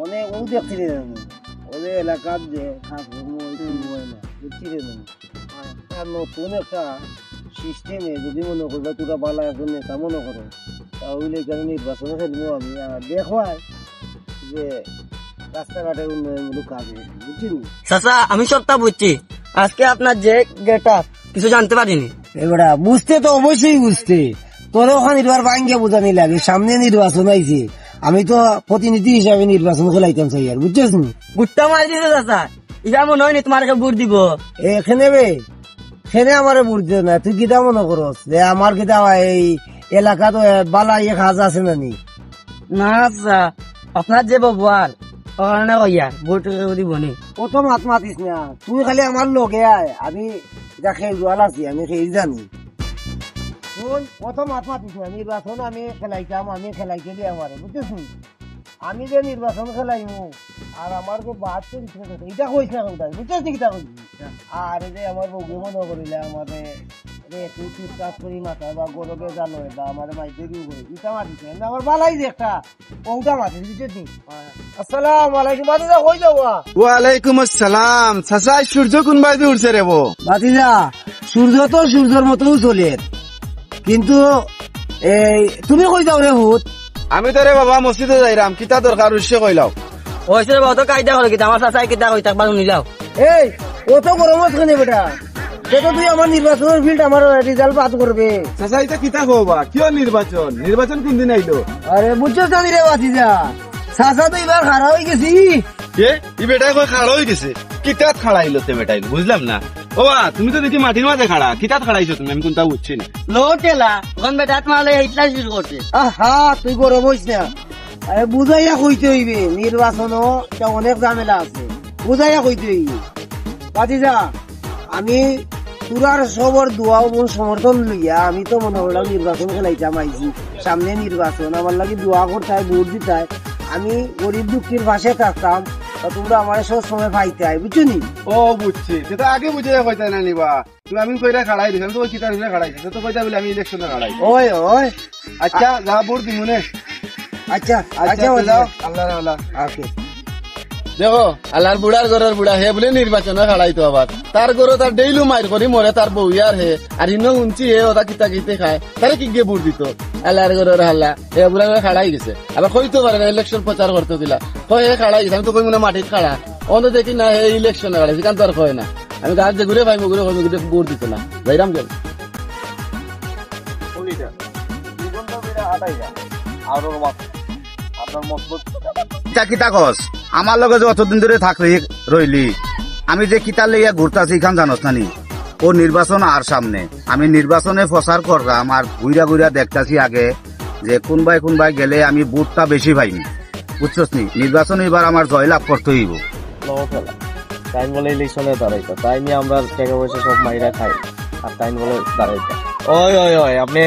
অনেক ও দেখছি রে ওদের এলাকার যে বুঝছি রে নতুন একটা সিস্টেমে যদি মনে করবে তোরা বালা একজন নেতা মনে করো তাহলে এখানে নির্বাচনে খেলবো আমি দেখবাই যে রাস্তাঘাটের উন্নয়নমূলক কাজ বুঝছি। চাচা আমি সবটা বুঝছি, আজকে আপনার যে গেট আপ কিছু জানতে পারিনি। এবারে বুঝতে তো অবশ্যই বুঝতে, তোর ওখানে এবার বাইঙ্গে বোঝানি লাগে, সামনে নির্বাচন আইছে, আমি তো প্রতিনিধি হিসাবে নির্বাচন খেলাইতাম চাই আর বুঝছিস নি। বুটটা মারি দিছে চাচা, ইটা মনে হয়নি তোমাকে ভোট দিব। এখানে বে সেনে আমার ভোট দিও না, তুই কিতা মনে করস যে আমার কিতা এই এলাকা তো বালা ইয়ে কাজ আছে না নি? না চাচা, আপনার যে ব্যবহার ওখানে কইয়া ভোট দিব নি। কত মাত মাতিস না, তুই খালি আমার লোকে আয়, আমি যা খেলুয়াল আছি আমি খেল জানি। শোন কত মাত মাতিস না, নির্বাচন আমি খেলাইতাম, আমি খেলাইতে দিয়ে আমার বুঝছিস, আমি যে নির্বাচন খেলাইমু আর আমার যে বাদ এটা কইস না কোথায় বুঝছিস নি কিতা কইছি। আর এই যে আমার বউ মনে করিলে আমার তুই কাজ করি মাথা বা গরবে জানো বা আমার মাইতে দিও করে ইটা মাতিস না, আমার বালাই যে একটা ওটা মাতিস বুঝছিস নি। আসসালামু আলাইকুম বাতিজা, কই যাওয়া? ওয়ালাইকুম আসসালাম। চাচা সূর্য কোন বাইরে উঠছে রে বো? বাতিজা সূর্য তো সূর্যের মতও চলে, কিন্তু এই তুমি কই যাও রে ভূত? আমি তো রে বাবা মসজিদে যাইরাম, কিতা দরকার উৎসে কইলাও। ওইসে বাবা কায়দা করে কিন্তু আমার চাচাই কিতা কই থাকবা নিলাও। এই অত গরম হচ্ছে বেটা, সেটা তুই আমার নির্বাচনের ফিল্ড আমার রেজাল্ট বাদ করবে। চাচা এটা কিতা কবা, কিয় নির্বাচন? নির্বাচন কোন দিন আইলো? আরে বুঝছস আমি রে বাতিজা, চাচা তো এবার খাড়া হয়ে গেছি। কে ই বেটা কই খাড়া হয়ে গেছে? কিতাত খাড়া হইলো তে বেটাই, বুঝলাম না। ওবা তুমি তো দেখি মাটির মাঝে খাড়া, কিতাত খাড়াইছো তুমি? আমি কোনটা বুঝছি না। লোটেলা ওখান বেটাত মারলে এইটা শুরু করছে। আহা তুই গরম হইস না, আরে বুঝাইয়া কইতে হইবে, নির্বাচনও অনেক ঝামেলা আছে, বুঝাইয়া কইতে হইবে। বাতিজা আমি তোরার সবর দোয়া এবং সমর্থন লইয়া আমি তো মনে করলাম নির্বাচন খেলাইতাম আইছি, সামনে নির্বাচন, আমার লাগে দোয়া করতাই ভোট দিতাই, আমি গরিব দুঃখীর পাশে থাকতাম, তোমরা আমার সব সময় পাইতে আই বুঝছো নি। ও বুঝছি, সেটা আগে বুঝে কইতা না নিবা তুমি। আমি কইরা খাড়াই দিছি, আমি তো কিতা দিলে খাড়াইছি, তো কইতা বলে আমি ইলেকশনে খাড়াই। ওই ওই আচ্ছা যা ভোট দিমু নে। আচ্ছা আচ্ছা যাও, আল্লাহর আল্লাহ। ওকে দেখো আল্লাহর বুড়ার ঘরের বুড়া হে বলে নির্বাচনে খাড়াইতো, আবার তার ঘরে তার ডেইলি মাইর করি মরে তার বউ আর হে, আর ইনো উঞ্চি হে ওটা কিতা কিতে খায়, তারে কি গিয়ে ভোট দিত? আল্লাহর ঘরের হাল্লা হে বুড়া খাড়াই গেছে, আবার কইতে পারে না ইলেকশন প্রচার করতে দিলা, কই হে খাড়াই গেছে। আমি তো কই মনে মাটিত খাড়া, অন্য দেখি না হে ইলেকশনে খাড়াইছে, কারণ তো আর কয় না। আমি গাছ যে ঘুরে পাইবো ঘুরে পাইবো কিন্তু ভোট দিত না, যাইরাম গেল। কিতা কস আমার লগে যে অতদিন ধরে থাকলি রইলি, আমি যে কিতা লইয়া ঘুরতাছি এখান জানোস না নি? ও নির্বাচন আর সামনে, আমি নির্বাচনে প্রচার করলাম আর ঘুরা ঘুরা দেখতাছি আগে যে কোনবাই গেলে আমি ভোটটা বেশি পাইনি, বুঝছস নি? নির্বাচন এবার আমার জয়লাভ করতে হইব। তাই বলে ইলেকশনে দাঁড়াইতো, তাই নিয়ে আমরা টাকা পয়সা সব মাইরা খাই, আর তাই বলে দাঁড়াইতো। ওই ওই ওই আপনি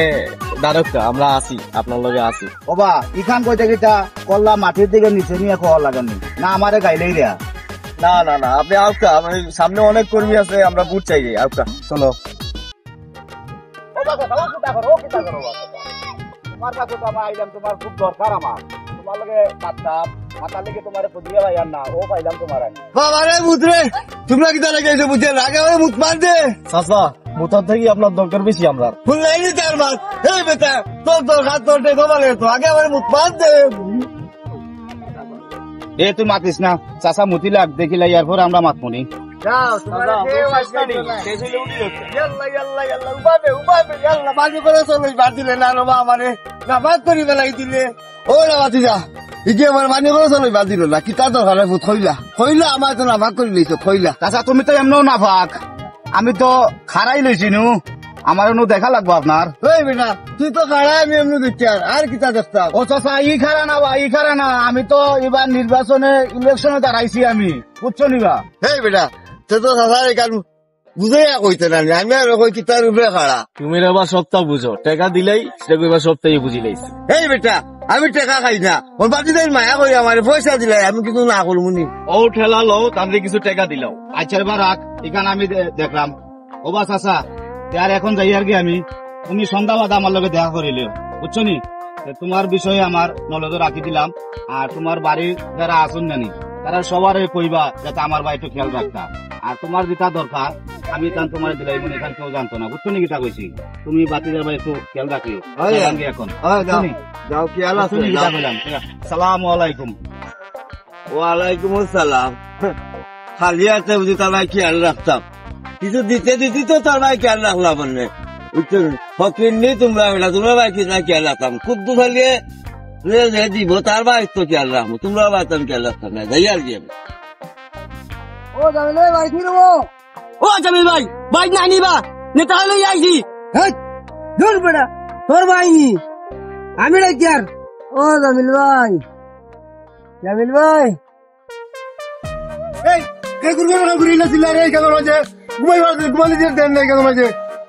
দাঁড়াক, আমরা আসি আপনার লগে আসি। ওবা ইখান কইতে কিতা কল্লা মাটির দিকে নিচে নিয়ে খাওয়া লাগানি না, আমারে গাইলেই রেয়া। না না না আপনি আউকা, আমি সামনে অনেক কর্মী আছে, আমরা বুট চাই আউকা, চলো। তোমার কাছে তো আমার আইলাম, তোমার খুব দরকার, আমার তোমার লগে কাটতাম মাথার লেগে তোমার পদিয়া ভাইয়ার না, ও পাইলাম তোমার। বাবা রে মুতরে তোমরা কিতা লাগাইছো বুঝে আগে ওই মুত মার দে। চাচা মুতার থেকে আপনার দরকার বেশি আমরা। ফুলাইনি তার বাদ, এই বেটা তোর দরকার তোর টেকো বলে তো আগে আমার মুত মার দে। এ তুই মাতিস না, চাচা মুতিলাক দেখিলা, ইয়ার পর আমরা মাতমুনি। যাও তোমার বাজি করে চলো, বাদ দিলে না রবা আমারে না বাদ করি বেলাই দিলে। ও না বাতি যা ইগে আমার বানি করে চলো, বাদ দিল না কি তার দরকার খইলা আমার তো না ভাগ করে লইছো খইলা। চাচা তুমি তো এমনও না ভাগ, আমি তো খারাই লইছি নু, আমার নু দেখা লাগবো আপনার। ওই বেটা তুই তো খাড়া, আমি এমনি দেখছি আর কিতা দেখতাম। ও চাচা ই খারা না বা ই খারা না, আমি তো এবার নির্বাচনে ইলেকশনে দাঁড়াইছি আমি, বুঝছো নিবা? এই বেটা তুই তো সাসার কারণ বুঝাইয়া কইতে না, আমি আর কই কিতার উপরে খাড়া। তুমি এবার সপ্তাহ বুঝো, টাকা দিলেই সেটা এবার সপ্তাহে বুঝি লাইছি। এই বেটা আমি টাকা খাই না, ওর বাকি দেয় মায়া করি আমার পয়সা দিলে আমি কিন্তু না করবো নি। ও ঠেলা লো তাহলে কিছু টাকা দিলাও। আচ্ছা এবার রাখ, এখানে আমি দেখলাম। ও বা চাচা আর এখন যাই আর কি, আমি তুমি সন্ধ্যা বাদা আমার লগে দেখা করিলে, বুঝছো নি? তোমার বিষয়ে আমার নলেজ রাখি দিলাম। আর তোমার বাড়ির যারা আসুন জানি তারা সবার কইবা যাতে আমার বাড়িতে খেয়াল রাখতা। আর তোমার যেটা দরকার আমি তান তোমার দিলাই মনে এখান কেউ জানতো না, বুঝছো নি কিটা কইছি। তুমি বাতিদের বাড়ি একটু খেয়াল রাখিও এখন। যাও কি আলা সালামু আলাইকুম। ওয়ালাইকুম আসসালাম। খালি আছে বুঝি তার ভাই খেয়াল রাখতাম, কিছু দিতে দিতে তো তার ভাই খেয়াল রাখলাম মানে বুঝছেন। ফকির নেই তোমরা বেটা, তোমরা ভাই কিছু খেয়াল রাখতাম কুদ্দু খালিয়ে দিব তার ভাই তো খেয়াল রাখবো, তোমরা ভাই তো খেয়াল রাখতাম না। যাই আর কি ও জামিল ভাই বাড়ি ফিরব। ও জামিল ভাই, বাইক না নিবা, নেতা হলে আইছি। দূর বেটা, তোর ভাই নি আমি ডাকি আর। ও জামিল ভাই, জামিল ভাই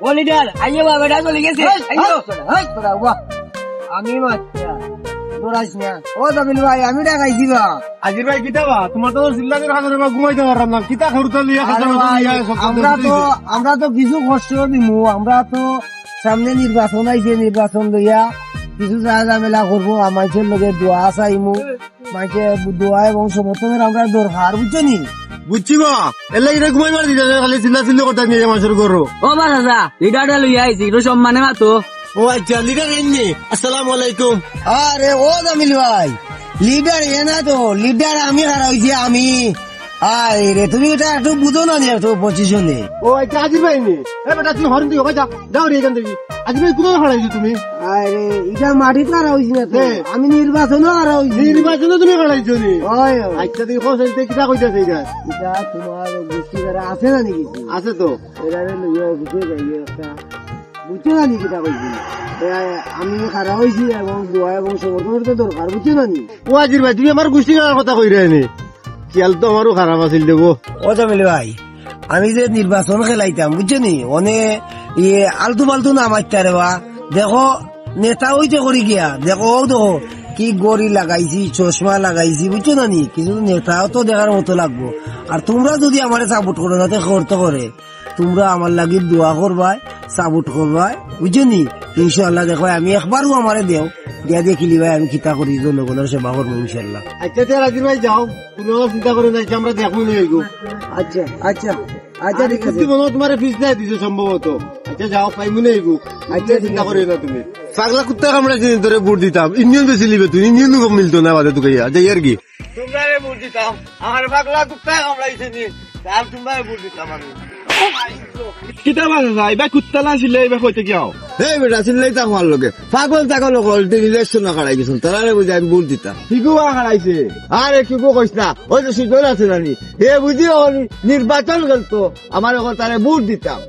ও লিডার আইয়ে বাবাটা চলে গেছে। আমি ও জামিল ভাই আমি ডাকাইছি বা। আজির ভাই কিতা বা তোমার তো জিল্লাদের হাজারে বা ঘুমাইতে পারলাম না, কিতা খরুতা লিয়া আমরা তো কিছু কষ্ট দিমু, আমরা তো সামনে নির্বাচন আইছে, নির্বাচন লইয়া কিছু ঝামেলা করবো, মানুষের লগে দোয়া চাইমু, মানুষের দোয়া এবং সমর্থনের আমরা দরকার, বুঝছো নি? বুঝছি বা এলে এটা ঘুমাইবার দিতে খালি চিল্লা চিল্লি করতে নিয়ে মানুষের করো। ও বাসা লিডারটা লইয়া আইছি, একটু সম্মানে মাতো। ও আচ্ছা লিডার এমনি। আসসালামু আলাইকুম। আরে ও জামিল ভাই, লিডার এ না তো, লিডার আমি হারা হয়েছি আমি। আরে তুমি এটা একটু বুঝো না, একটু পজিশনে। ও আচ্ছা আজির ভাই নি বেটা তুমি হরেন দিও ভাই, যাও রে এখান থেকে। আজির ভাই কোথায় হারাইছো তুমি? আরে এটা মাটিতে হারা হয়েছি না তো, আমি নির্বাচনও হারা হয়েছি। নির্বাচনে তুমি হারাইছো নি? ওই আচ্ছা তুমি কোন সাইডে কিটা কইতাছ? এটা এটা তোমার গোষ্ঠী যারা আছে না নাকি? আছে তো। এরা লইয়া বুঝে যাই একটা, বুঝছো না নি কিটা কইছি? আমি হারা হয়েছি এবং দোয়া এবং সমর্থনের তো দরকার, বুঝছো না নি? ও আজির ভাই তুমি আমার গোষ্ঠী কথা কই রে নি? খেয়াল তো আমারও খারাপ আছিল দেবো। ও জামিল ভাই, আমি যে নির্বাচন খেলাইতাম, বুঝছো নি, অনেক আলতু ফালতু না মারতে রে বা। দেখো নেতা হইতে করি গিয়া, দেখো দেখো কি গড়ি লাগাইছি, চশমা লাগাইছি, বুঝছো না নি? কিছু নেতাও তো দেখার মতো লাগবো। আর তোমরা যদি আমার সাপোর্ট করো না করতে করে, তোমরা আমার লাগি দোয়া করবাই, সাপোর্ট করবাই, বুঝছো নি? ইনশাল্লাহ দেখো আমি একবারও আমারে দেও দিয়া দেখিলি ভাই আমি কিতা করি, জনগণের সেবা করবো ইনশাল্লাহ। আচ্ছা রাজির ভাই যাও, তুমি চিন্তা করে নাই, আমরা দেখবো না। আচ্ছা আচ্ছা আচ্ছা ঠিক আছে, তোমার ফিস নাই দিছো সম্ভবত। আচ্ছা যাও পাইবো না। আচ্ছা চিন্তা করে না তুমি। পাগলা কুত্তা কামড়াইছি ধরে ভোট দিতাম, ইন্ডিয়ান বেশি লিবে তুই, ইন্ডিয়ান মিলতো না বাদে তুই যাই আর কি। তোমরা ভোট দিতাম, আমার পাগলা কুত্তা কামড়াইছে নি, আর তোমরা ভোট দিতাম আমি। কিতা বাসা এবার কুত্তা না ছিল এবার কইতে যাও। এই বেটা চিল্লাই তা আমার লোকে পাগল টাগল ইলেকশন না খারাই গেছেন, তারা বুঝে আমি ভোট দিতাম। শিকুয়া হারাইছে। আরে কি কইস না, ওই যে সুজন আছে নানি হে বুঝি নির্বাচন করতো, আমার এখন তারা ভোট দিতাম।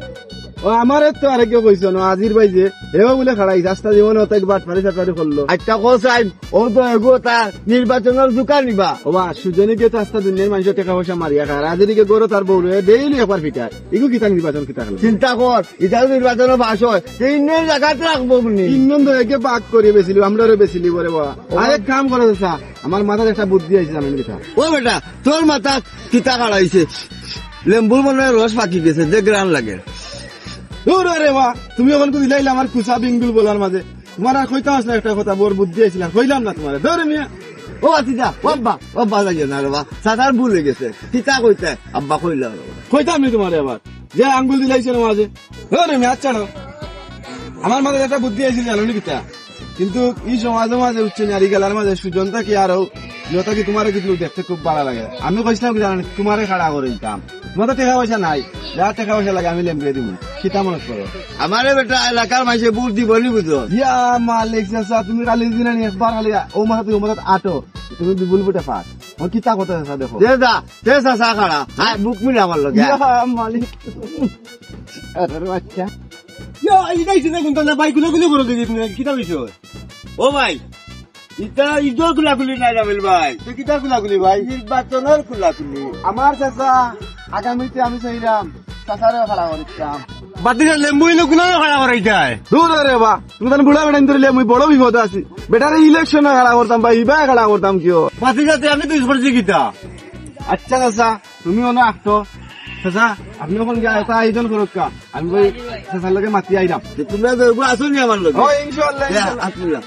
ও আমার তো আরে কেউ কইছো না, আজির ভাই যে এবার বলে খারাইছে, রাস্তা জীবনে অত বাট মারি চাপারি করলো। একটা কোসাইন ও তো এগো তার নির্বাচনের দোকান নিবা। ও বা সুজনীকে তো রাস্তা দুনিয়ার মানুষের টাকা পয়সা মারিয়া খায়, আজিকে গরো তার বউ ডেইলি একবার ফিটায়, এগো কিতা নির্বাচন কিতা খেলো। চিন্তা কর এটাও নির্বাচনের বাস হয়, তিন জায়গাতে রাখবো বলি তিনজন তো একে বাক করে বেছিলি, আমরা বেছিলি বলে বা আরেক কাম করে চা, আমার মাথার একটা বুদ্ধি আছে জানেন কিতা? ও বেটা তোর মাথা কিতা কাড়াইছে, লেম্বুর মনে রস পাকি গেছে যে গ্রাম লাগে। রে বা তুমি ওখান দিলাইলে আমার কুসা বিঙ্গুল বলার মাঝে, তোমার আর কইতাম না একটা কথা, বড় বুদ্ধি আছিলাম, কইলাম না তোমার ধরে মিয়া। ও আচ্ছা আব্বা লাগে না রে বা, সাদার ভুলে গেছে কিতা কইতে আব্বা কইলাম কইতাম নি তোমার আবার যে আঙ্গুল দিলাইছে না মাঝে। ধরে মিয়া আচ্ছা আমার মাঝে একটা বুদ্ধি আইছিল জানো নি কিতা, কিন্তু এই সমাজের মাঝে উচ্চ নারী গেলার মাঝে সুজনতা কি আরো যত কি তোমার কিন্তু দেখতে খুব ভালো লাগে। আমি কইছিলাম কি জানেন, তোমারে খাড়া করে দিতাম, তোমার তো টাকা পয়সা নাই, যা টাকা পয়সা লাগে আমি লেম্বরে দিব, কিতা মনে করো? আমারে বেটা এলাকার মাঝে বুট দিব নি বুঝো। ইয়া মালিক চাচা তুমি কালি দিন একবার খালি ও মাথা তুই ও মাথা আটো, তুমি বিপুল বুটে পাস ও কিতা কথা চাচা দেখো দে দা দে চাচা খাড়া হাই বুক মিলে আমার লগে। ইয়া মালিক আরে বাচ্চা ইয়া এই দিন কোন না ভাই গুলো করে দিই, তুমি কিতা কইছো? ও ভাই ইটা ইজোর গুলাগুলি নাই রামিল ভাই, তুই কিতা গুলাগুলি ভাই? নির্বাচনের গুলাগুলি। আমার চাচা আগামীতে আমি চাইলাম চাচারে খাড়া করিতাম, বাতিরা লেম্বু ইলো গুলো খাড়া করাই যায়। দূর রে বা তুমি তাহলে বুড়া বেড়াই ধরলে আমি বড় বিপদ আছি, বেটারে ইলেকশনে খাড়া করতাম বা ইবা খাড়া করতাম কিয়? বাতিরাতে আমি তুই করছি কিতা। আচ্ছা চাচা তুমি ওনা আসতো চাচা, আপনি ওখানে গিয়ে একটা আয়োজন করুক কা, আমি ওই চাচার লগে মাতি আইলাম। তোমরা আসুন আমার লগে। ইনশাআল্লাহ।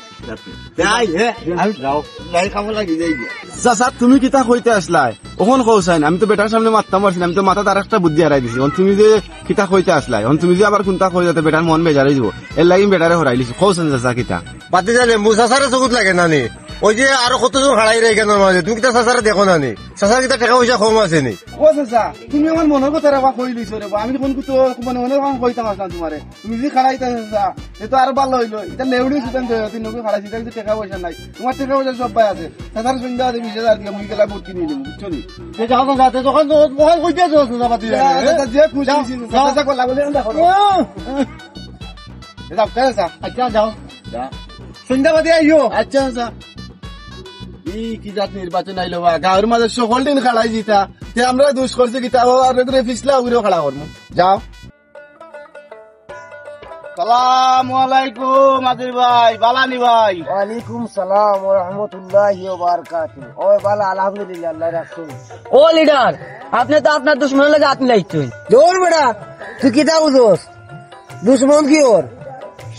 চাচা তুমি কিতা কইতে আসলাই ওখান কৌসাইন আমি তো বেটার সামনে মারতাম পারছি আমি তো মাথা তার একটা বুদ্ধি হারাই দিছি তুমি যে কিতা কইতে আসলাই তুমি যে আবার কোনটা কই যাতে বেটার মন বেজারে দিব এর লাগি বেটারে হরাই লিছি কৌসাইন চাচা কিতা বাতি জানে মুসাসারে চকুত লাগে নানি ওই যে আরো কতজন হারাই রে কেন মাঝে তুমি কিতা চাচারে দেখো নানি চাচার কিতা টাকা পয়সা কম আছে নি ও চাচা তুমি আমার মনের কথা রাখা কই লিছো রে আমি কোন কিছু মনে মনে কইতাম আসলাম তোমারে তুমি যে খাড়াইতা চাচা এ তো আর ভালো হইলো এটা লেউড়ি সুতান তিন নকে খাড়াইছি তাই টাকা পয়সা নাই তোমার টাকা পয়সা সব পাই আছে চাচার সন্ধ্যা আছে 20,000 দিয়ে মুই গেলা বুট কিনে নিব বুঝছো নি যাও যাতে যখন ওখান কইতে যাস না বাতি চাচা যে খুশি চাচা কো লাগলে দেখো যাও চাচা আচ্ছা যাও সন্ধ্যাবাদী আইও আচ্ছা চাচা ই কি জাত নির্বাচন আইলো বা গাঁর মাঝে সকল দিন খাড়াই জিতা তে আমরা দোষ করছি কিতা আর রে ফিসলা উড়ে খাড়া করমু যাও সালাম আলাইকুম আজির ভাই বালানি ভাই ওয়ালাইকুম সালাম ওয়া রাহমাতুল্লাহি ওয়া বারাকাতুহু ওই বালা আলহামদুলিল্লাহ আল্লাহ রাখুন ও লিডার আপনি তো আপনার দুশ্মনের লাগে হাত মিলাইছেন দৌড় বেটা তুই কিতা বুঝোস দুশ্মন কি ওর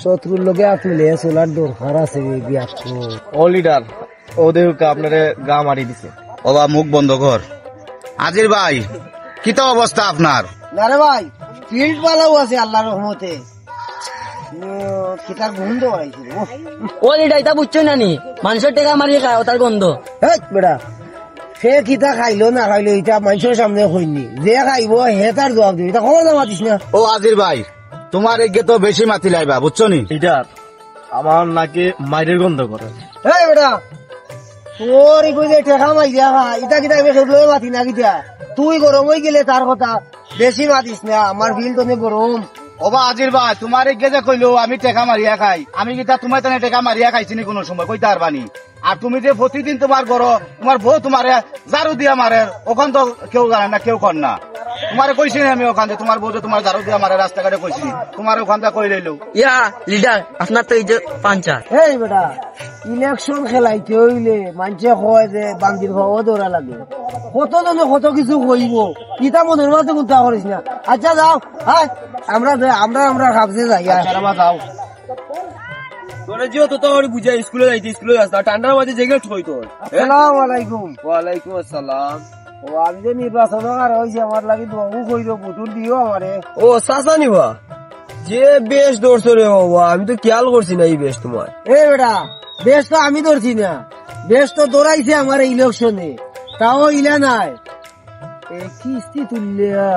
শত্রুর লগে হাত মিলে সোলার দরকার আছে বিয়া ও লিডার ও দেহকে আপনারে গা মারি দিছে ওবা মুখ বন্ধ কর আজির ভাই কিতা অবস্থা আপনার না রে ভাই ফিল্ড বালাও আছে আল্লাহর রহমতে কিতার গন্ধ আইছিল ও লিডার এটা বুঝছো না নি মানুষের টাকা মারিয়ে খায় তার গন্ধ হেট বেটা সে কিতা খাইলো না খাইলো এটা মানুষের সামনে কইনি যে খাইব হে তার জবাব দিবি এটা খবর মাতিস না ও আজির ভাই তোমার এগে তো বেশি মাতি লাইবা বুঝছো নি লিডার আমার নাকি মাইরের গন্ধ করে এই বেটা তোর এই কইলে টেকা মাই দিয়া খা ইটা কিতা বেখে মাতি না কিতা তুই গরম হয়ে গেলে তার কথা বেশি মাতিস না আমার ফিল্ড অনেক গরম ওবা আজির ভাই তোমার এগে যে কইলো আমি টেকা মারিয়া খাই আমি কিতা তোমার তানে টেকা মারিয়া খাইছি নি কোনো সময় কইতে পারবানি আর তুমি যে প্রতিদিন তোমার গরো তোমার বউ তোমারে জারু দিয়া মারে ওখান তো কেউ জানে না কেউ কর না তোমারে কইছি আমি ওখান থেকে তোমার বউ যে তোমার জারু দিয়া মারে রাস্তাঘাটে কইছি তোমার ওখান থেকে কই রইলো ইয়া লিডার আপনার তো এই যে পাঞ্চা এই বেটা ইলেকশন খেলাইতে হইলে মানুষে কয় যে বান্দির ভাবও দৌড়া লাগে কতজনে কত কিছু কইব কিতা মনের মাঝে গুন্তা করিস না আচ্ছা যাও হ্যাঁ আমরা খাবছে যাই যাও তোরে জিও তো তোর বুঝা স্কুলে যাইতে স্কুলে আসতা ঠান্ডার মাঝে জেগে ঠই তোর আসসালামু আলাইকুম ওয়ালাইকুম আসসালাম ও আমি যে নির্বাচন আর হয়েছে আমার লাগি দোয়াও কইরো বুটুল দিও আমারে ও চাচা নিবা যে বেশ দৌড়ছো রে বাবা আমি তো খেয়াল করছি না এই বেশ তোমার এই বেটা বেশ তো আমি ধরছি না বেশ তো দৌড়াইছে আমার ইলেকশনে তাও ইলা নাই কিস্তি তুললিয়া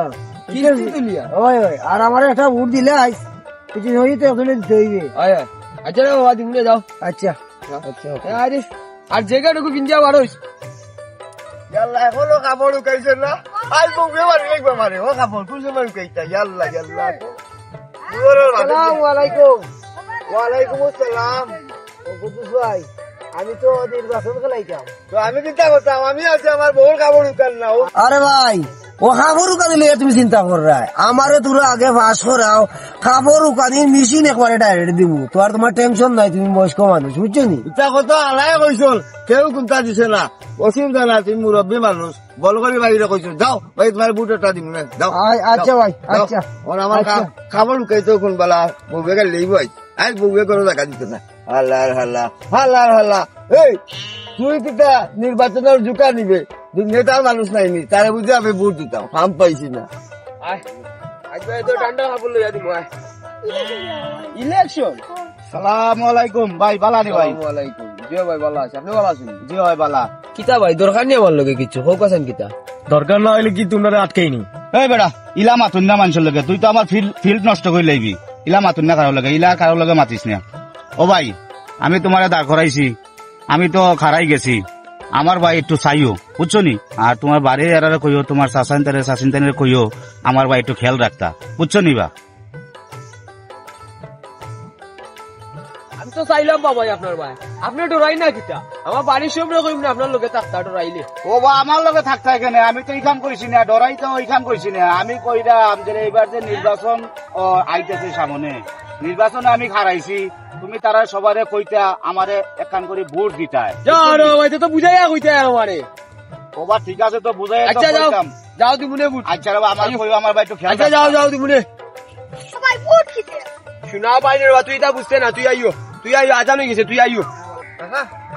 কিস্তি তুলিয়া? ওই আর আমার একটা ভোট দিলে আইস কিছু হইতে ওখানে দিতে হইবে আয় আচ্ছা রে বাবা দিমনে যাও আচ্ছা আচ্ছা আরে আর জায়গাটুকু কিনতে পারোস ইয়াল্লা এখনো কাপড় উকাইছে না আই বউকে মারি লাগবে মারে ও কাপড় কুছে মারি উকাইতা ইয়াল্লা ইয়াল্লা আসসালামু আলাইকুম ওয়ালাইকুম আসসালাম ও কুদ্দুস ভাই আমি তো নির্বাচন খেলাইতাম তো আমি চিন্তা করতাম আমি আছি আমার বউর কাপড় উকাল না ও আরে ভাই ও কাপড় উকানি লিয়ে তুমি চিন্তা কর রায় আমারে তোরা আগে পাস করাও কাপড় উকানির মেশিন একবারে ডাইরেক্ট দিব তো আর তোমার টেনশন নাই তুমি বয়স্ক মানুষ বুঝছো নি ইচ্ছা কথা আলাই কইছল কেউ কোনটা দিছে না অসুবিধা না তুমি মুরব্বী মানুষ বল করে বাইরে কইছো যাও ভাই তোমার বুটটা দিম না যাও আচ্ছা ভাই আচ্ছা ওর আমার খাবার উকাইতো কোন বেলা বউকে গেলে লইব আই বউকে করে দেখা দিত না আল্লাহ আল্লাহ আল্লাহ আল্লাহ এই তুই কিটা নির্বাচনের জুকা নিবে নেতার মানুষ নাইনি তারে বুঝে আমি ভোট দিতাম হাম পাইছি না ঠান্ডা কাপড় লইয়া দিমু ইলেকশন সালামু আলাইকুম ভাই বালানি ভাই ওয়ালাইকুম জিও ভাই ভালো আছে আপনি ভালো আছেন জি হয় বালা কিতা ভাই দরকার নেই আমার লগে কিছু হোক আছেন কিতা দরকার না হইলে কি তোমরা আটকাইনি এই বেটা ইলা মাতুন না মানুষের লগে তুই তো আমার ফিল্ড নষ্ট করে লইবি ইলা মাতুন না কারোর লগে ইলা কারোর লগে মাতিস না ও ভাই আমি তোমারে দাঁড় করাইছি আমি তো খারাই গেছি আমার ভাই একটু চাইও বুঝছো নি আর তোমার বাড়ি এরারে কইও তোমার চাচিনতারে কইও আমার ভাই একটু খেয়াল রাখতা বুঝছো নি বা আমি তো চাইলাম বাবাই আপনার ভাই আপনি ডরাই না কিতা আমার বাড়ির সামনে কইম না আপনার লগে থাকতা ডরাইলে ও বা আমার লগে থাকতা এখানে আমি তো এইখান কইছি না ডরাই তো ওইখান কইছি না আমি কইরাম যে এইবার যে নির্বাচন আইতেছে সামনে নির্বাচনে আমি খারাইছি তুমি তারা সবারে কইতা আমারে একখান করে ভোট দিতায় যাও ভাই তো বুঝাইয়া কইতে আমারে ওবা ঠিক আছে তো বুঝাই আচ্ছা যাও যাও দিমুনে বুট আচ্ছা রে আমার কইও আমার ভাই একটু খেয়াল আচ্ছা যাও যাও দিমুনে সবাই বুট কিতে শোনা বাইরে তুই তা বুঝতে না তুই আইও আজান হয়ে গেছে তুই আইও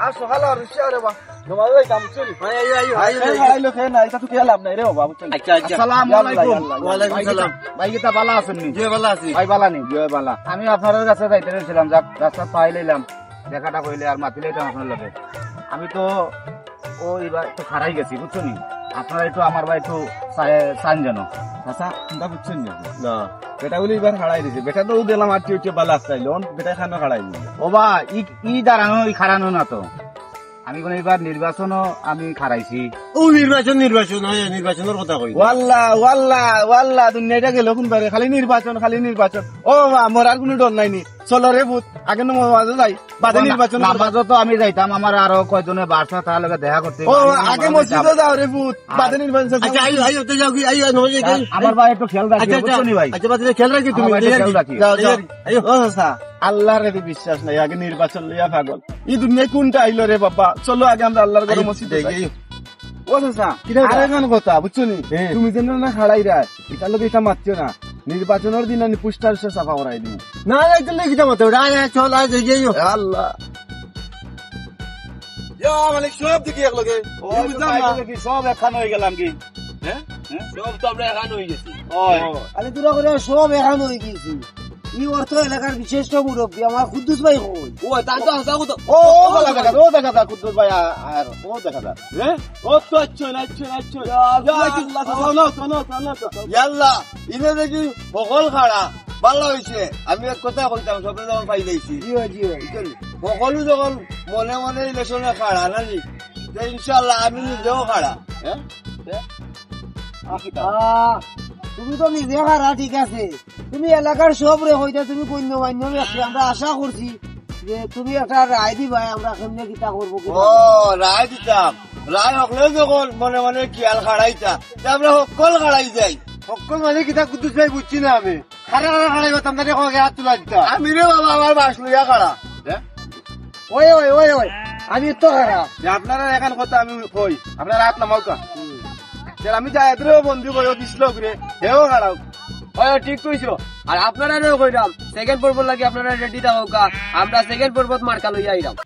আর সকাল আর রিক্সা রে বা তোমার ওই কাম চলি আইলো খেয়ে না এটা তো খেয়ে লাভ নাই রে বাবা বুঝছেন আসসালামু আলাইকুম। ওয়ালাইকুম সালাম। ভাই কিতা ভালো আছেন নি? জি ভালো আছি। ভাই ভালো নি? জি ভালো। আমি আপনার কাছে যাইতে ছিলাম, যাক রাস্তা পাই লইলাম, দেখাটা কইলে আর মাতি লইতাম আপনার লগে। আমি তো ও এবার একটু খারাই গেছি বুঝছো নি, আপনারা একটু আমার ভাই একটু চান যেন। আচ্ছা চিন্তা বুঝছেন না না বেটা বলে এবার হারাই দিছে, বেটা তো দিলাম আর টিউটিও বালা আসতাইল বেটা খানো হারাই দিল। ও বা ই দাঁড়ানো ই খারানো না তো, আমি কোন এবার নির্বাচনও আমি খারাইছি। ও নির্বাচন হয়, নির্বাচনের কথা কই। ওয়াল্লা দুনিয়াটা গেল কোন পারে, খালি নির্বাচন। ও আমার আর কোনো ডর নাই নি, চলো রে ভূত আগে মাঝে যাই বাদে নির্বাচন। নামাজও তো আমি যাইতাম, আমার আরো কয়জনে বাসা তার লগে দেখা করতে। ও আগে মসজিদে যাও রে ভূত, বাদে নির্বাচন। আচ্ছা আইও তো যাও কি আইও নজে যাই। আমার ভাই একটু খেয়াল রাখি বুঝছো নি ভাই। আচ্ছা বাদে খেয়াল রাখি তুমি। আমার ভাই খেয়াল রাখি। যাও যাও আইও। ও আচ্ছা আল্লাহর এতে বিশ্বাস নাই, আগে নির্বাচন লইয়া পাগল। এই দুনিয়ায় কোনটা আইলো রে বাবা, চলো আগে আমরা আল্লাহর ঘরে মসজিদে যাই। ও চাচা আরেকখান কথা বুঝছো নি, তুমি যেন না হারাই রায় এটা লোক এটা মারছো না, নির্বাচনের দিন আমি পুস্টার সাফা করাই দিই। না না এটা লাগি তো মতো আয় চল আয় যাইও। আল্লাহ মালিক সব দিকে এক লগে সব একখান হয়ে গেলাম কি। সব তো আমরা এখান হয়ে গেছি। আরে তোরা করে সব এখন হয়ে গেছি। ই অর্থ এলাকার বিশিষ্ট মুরব্বী আমার কুদ্দুস ভাই কই? ও তার তো হাসা কত। ও দেখা যা কুদ্দুস ভাই আর ও দেখা যা ও তো আচ্ছা ইয়াল্লা ইনে দেখি সকল খাড়া ভালো হয়েছে। আমি এক কথা কইতাম সবে যখন পাই যাইছি সকলো যখন মনে মনে ইলেকশনে খাড়া নানি ইনশাল্লাহ আমি নিজেও খাড়া। তুমি তো নিজে হারা ঠিক আছে, তুমি এলাকার সব রে হইতে তুমি গণ্যমান্য ব্যক্তি, আমরা আশা করছি যে তুমি একটা রায় দিবা, আমরা কেমনে কিতা করবো। ও রায় দিতাম, রায় হকলেও যখন মনে মনে খেয়াল খাড়াইতা আমরা সকল খাড়াই যাই। সকল মানে কিতা কুদ্দুস ভাই বুঝছি না আমি খাড়া খাড়াই করতাম তাদের হাত তুলা দিতাম। আমি রে বাবা আমার বাস লইয়া খাড়া। ওই আমি তো হারা। আপনারা এখন কথা আমি কই, আপনারা হাত নামাও কা, আমি যাই এদেরও বন্ধু কই দিছিল ঘুরে হেও খাড়াও। ঠিক কইছো। আর আপনারা কইরাম সেকেন্ড পর্ব লাগে আপনারা রেডি থাকুক, আমরা সেকেন্ড পর্বত মার্কা লইয়া আইরাম।